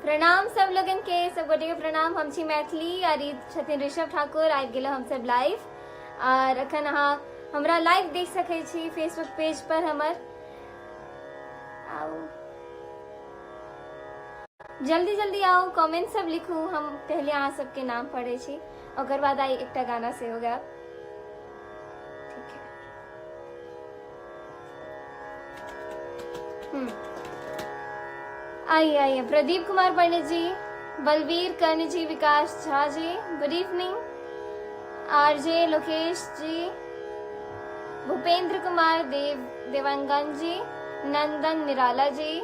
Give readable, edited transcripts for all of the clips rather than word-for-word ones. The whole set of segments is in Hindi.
प्रणाम सब लोगन के, सब गोटे के प्रणाम। हम छी मैथिली और छथिन ऋषभ ठाकुर। आबि गेल हम सब लाइव और अखन अहाँ हमरा लाइव देख सकै छी फेसबुक पेज पर हमर। आओ जल्दी जल्दी आओ, कमेंट सब लिखू। हम पहले अहाँ सबके नाम पढ़े छी, ओकर बाद आई एकटा गाना से हो गया। ठीक है। आइए Pradeep Kumar Pandit ji, Balveer Karn ji, Vikas Jha ji, good evening. RJ Lokesh ji, Bhupendra Kumar Dewangan ji, Nandan Nirala ji,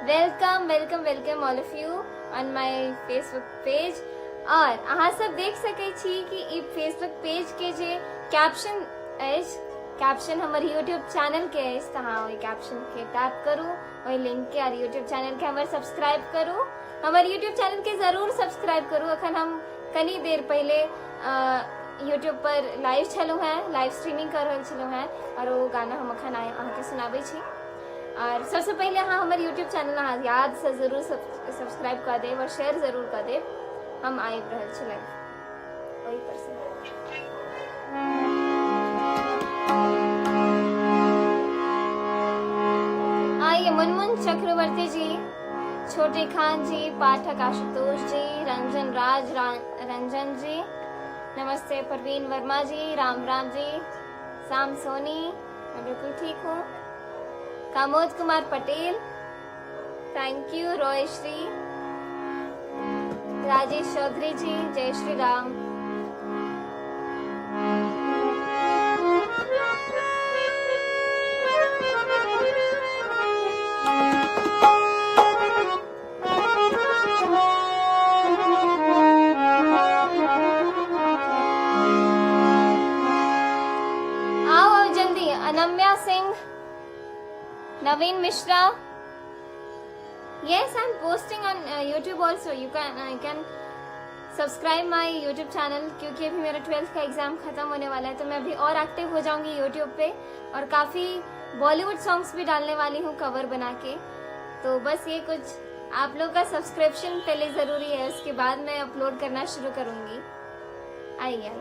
welcome welcome welcome all of you on my Facebook page. और अहाँ सब देख सकै छी कि ई फेसबुक पेज के जे कैप्शन अछि, कैप्शन हमर यूट्यूब चैनल के अछि, तो हाँ वही कैप्शन के टैप करू, वही लिंक के और यूट्यूब चैनल के हमर सब्सक्राइब करू। हमर यूट्यूब चैनल के जरूर सब्सक्राइब करू। अखन हम कनी देर पहले यूट्यूब पर लाइव छलू हैं, लाइव स्ट्रीमिंग कर रहल छलू हैं और वो गाना हम अखन अहाँके सुनाबै छी। और सबसे पहले अहाँ हमर यूट्यूब चैनल अहाँ याद से जरूर सब्सक्राइब कर देब और शेयर जरूर कर देब। हम आबि रहल छी लाइव वही पर से। आइए मुनमुन चक्रवर्ती जी, छोटे खान जी, पाठक आशुतोष जी, रंजन राज रंजन जी, नमस्ते परवीन वर्मा जी, राम राम जी, शाम सोनी, मैं बिल्कुल ठीक हूँ। Kamod Kumar Patel, thank you. रॉय श्री, राजेश चौधरी जी, जय श्री राम। आओ जल्दी। Anamya Singh, Naveen Mishra, yes I'm posting on YouTube also, you can subscribe my YouTube channel, क्योंकि अभी मेरा 12th का एग्जाम खत्म होने वाला है तो मैं अभी और एक्टिव हो जाऊंगी यूट्यूब पे और काफी बॉलीवुड सॉन्ग्स भी डालने वाली हूँ कवर बना के। तो बस ये कुछ आप लोग का सब्सक्रिप्शन पहले जरूरी है, उसके बाद मैं अपलोड करना शुरू करूंगी। आइए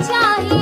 चाही